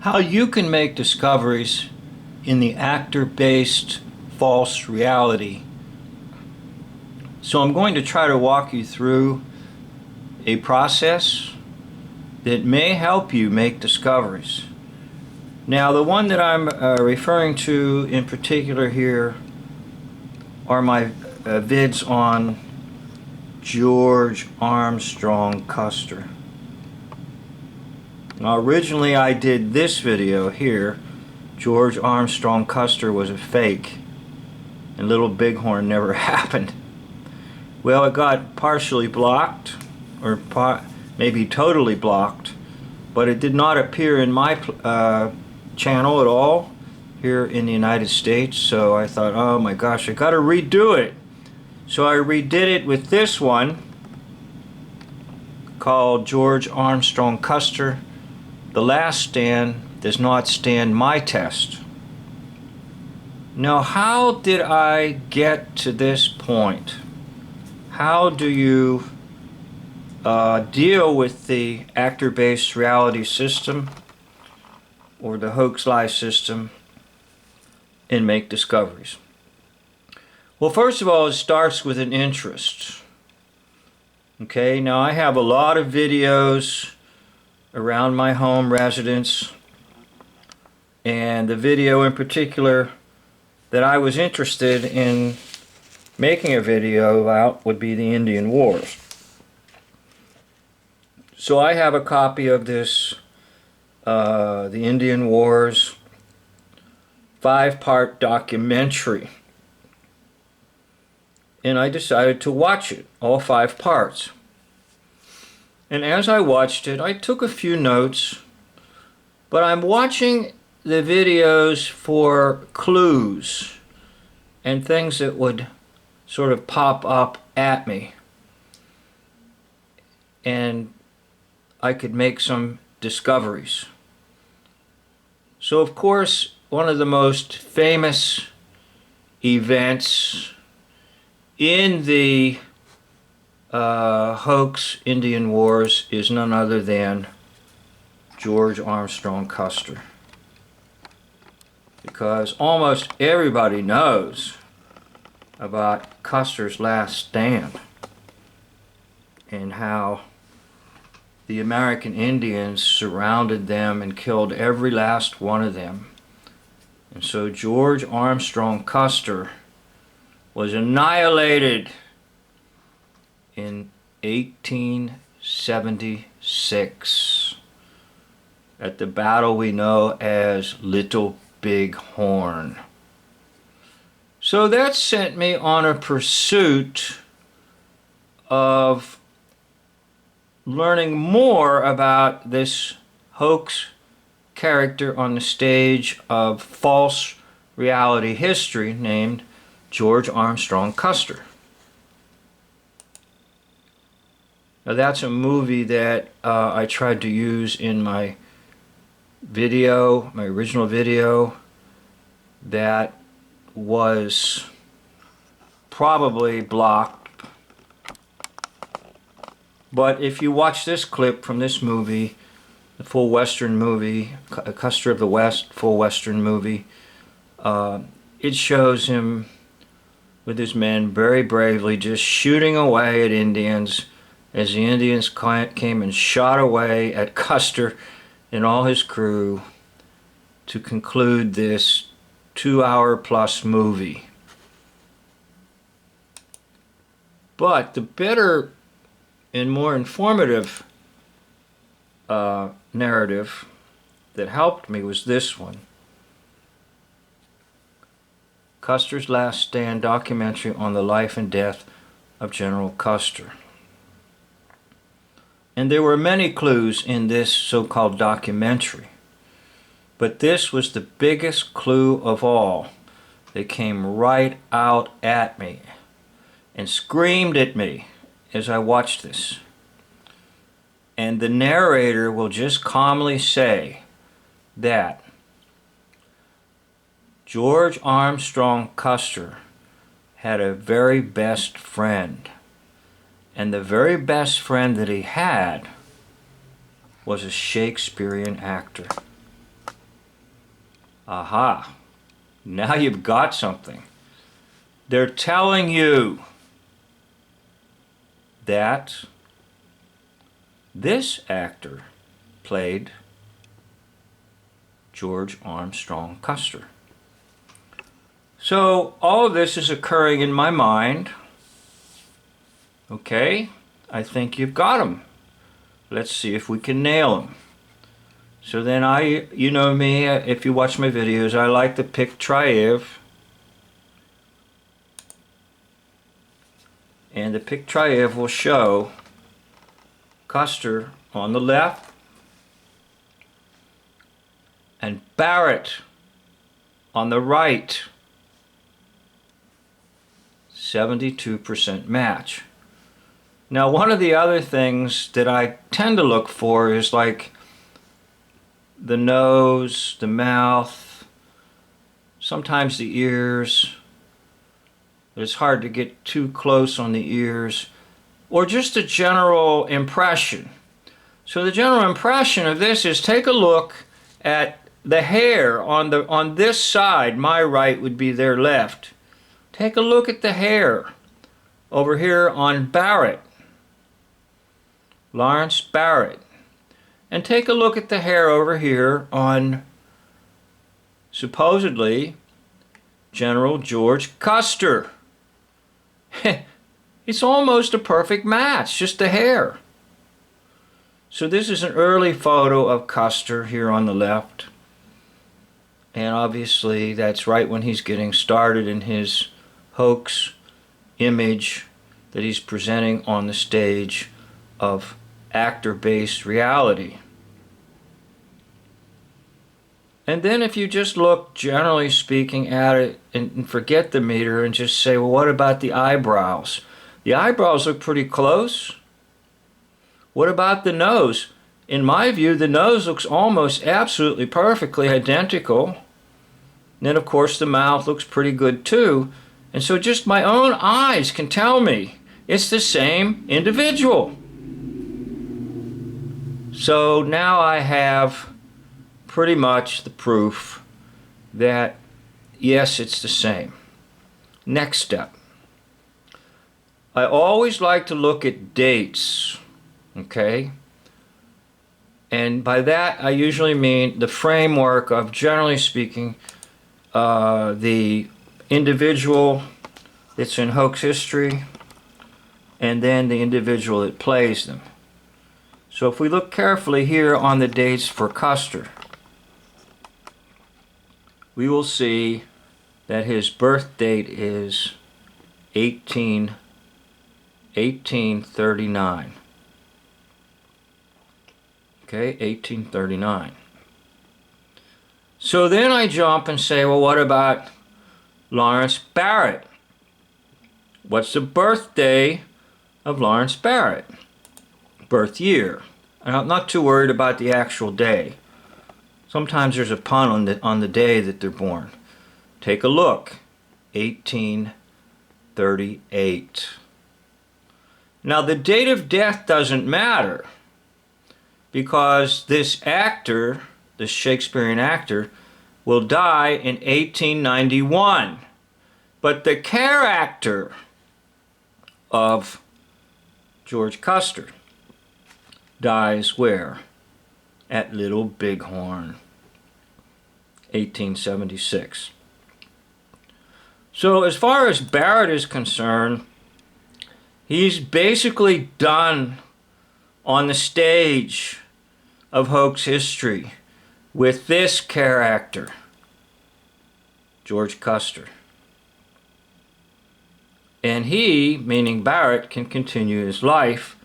How you can make discoveries in the actor-based false reality. So I'm going to try to walk you through a process that may help you make discoveries. Now, the one that I'm referring to in particular here are my vids on George Armstrong Custer. Now, originally I did this video here. George Armstrong Custer was a fake and Little Bighorn never happened. Well, it got partially blocked, or maybe totally blocked, but it did not appear in my channel at all here in the United States. So I thought, oh my gosh, I got to redo it. So I redid it with this one called George Armstrong Custer. The Last Stand does not stand my test. Now, how did I get to this point? How do you deal with the actor-based reality system or the hoax-lie system and make discoveries? Well, first of all, it starts with an interest. Okay, now I have a lot of videos around my home residence, and the video in particular that I was interested in making a video about would be the Indian Wars. So I have a copy of this, the Indian Wars 5-part documentary, and I decided to watch it, all 5 parts. And as I watched it, I took a few notes, but I'm watching the videos for clues and things that would sort of pop up at me, and I could make some discoveries. So of course, one of the most famous events in the hoax Indian Wars is none other than George Armstrong Custer, because almost everybody knows about Custer's last stand and how the American Indians surrounded them and killed every last one of them. And so George Armstrong Custer was annihilated in 1876 at the battle we know as Little Bighorn. So that sent me on a pursuit of learning more about this hoax character on the stage of false reality history named George Armstrong Custer. Now, that's a movie that I tried to use in my video, my original video, that was probably blocked. But if you watch this clip from this movie, the full Western movie, Custer of the West, full Western movie, it shows him with his men very bravely just shooting away at Indians as the Indians came and shot away at Custer and all his crew to conclude this 2-hour-plus movie. But the better and more informative narrative that helped me was this one. Custer's Last Stand documentary on the life and death of General Custer. And there were many clues in this so-called documentary, but this was the biggest clue of all. They came right out at me and screamed at me as I watched this. And the narrator will just calmly say that George Armstrong Custer had a very best friend, and the very best friend that he had was a Shakespearean actor. Aha. Now you've got something. They're telling you that this actor played George Armstrong Custer. So all of this is occurring in my mind. Okay, I think you've got them. Let's see if we can nail them. So then you know me, if you watch my videos, I like to pick trive. And the pick trive will show Custer on the left and Barrett on the right. 72% match. Now, one of the other things that I tend to look for is like the nose, the mouth, sometimes the ears. It's hard to get too close on the ears, or just a general impression. So the general impression of this is take a look at the hair on this side. My right would be their left. Take a look at the hair over here on Barrett, Lawrence Barrett. And take a look at the hair over here on supposedly General George Custer. It's almost a perfect match, just the hair. So this is an early photo of Custer here on the left. And obviously that's right when he's getting started in his hoax image that he's presenting on the stage of actor-based reality. And then if you just look, generally speaking, at it and forget the meter and just say, well, what about the eyebrows? The eyebrows look pretty close. What about the nose? In my view, the nose looks almost absolutely perfectly identical. And then, of course, the mouth looks pretty good, too. And so just my own eyes can tell me it's the same individual. So now I have pretty much the proof that, yes, it's the same. Next step. I always like to look at dates, okay? And by that, I usually mean the framework of, generally speaking, the individual that's in hoax history, and then the individual that plays them. So if we look carefully here on the dates for Custer, we will see that his birth date is 1839. Okay, 1839. So then I jump and say, well, what about Lawrence Barrett? What's the birthday of Lawrence Barrett? Birth year. And I'm not too worried about the actual day. Sometimes there's a pun on the day that they're born. Take a look. 1838. Now the date of death doesn't matter, because this actor, this Shakespearean actor, will die in 1891. But the character of George Custer dies where? At Little Bighorn, 1876. So as far as Barrett is concerned, he's basically done on the stage of hoax history with this character, George Custer. And he, meaning Barrett, can continue his life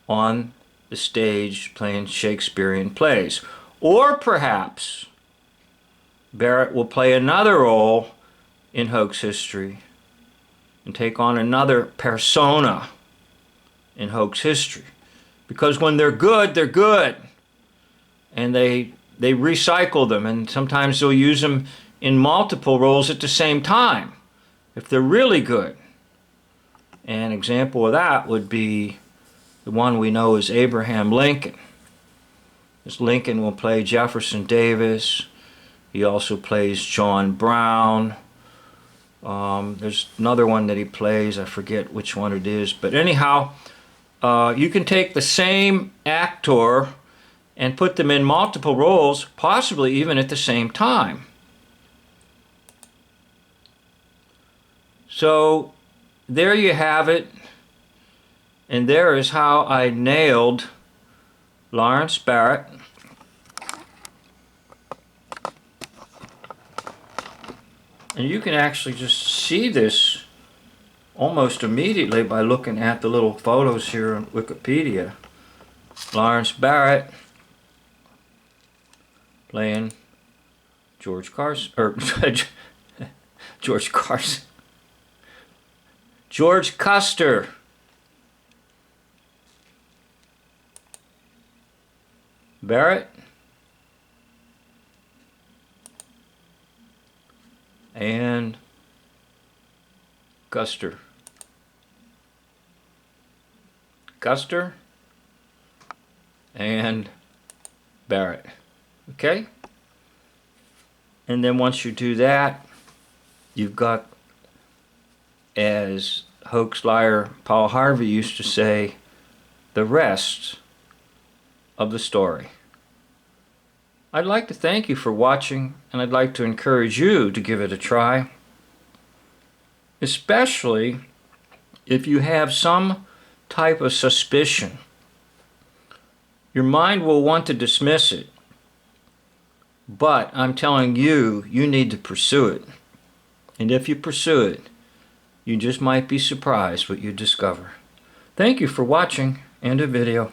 on the stage playing Shakespearean plays. Or perhaps Barrett will play another role in hoax history and take on another persona in hoax history. Because when they're good, they're good. And they recycle them, and sometimes they'll use them in multiple roles at the same time if they're really good. An example of that would be the one we know as Abraham Lincoln. This Lincoln will play Jefferson Davis, He also plays John Brown. There's another one that he plays. I forget which one it is. But anyhow, you can take the same actor and put them in multiple roles, possibly even at the same time. So there you have it. And there is how I nailed Lawrence Barrett. And you can actually just see this almost immediately by looking at the little photos here on Wikipedia. Lawrence Barrett playing George Carson, or George Carson. George Custer. Barrett. And Custer. Custer and Barrett. Okay? And then once you do that, you've got, as hoax liar Paul Harvey used to say, the rest of the story. I'd like to thank you for watching, and I'd like to encourage you to give it a try, especially if you have some type of suspicion. Your mind will want to dismiss it, but I'm telling you, you need to pursue it. And if you pursue it, you just might be surprised what you discover. Thank you for watching. End of video.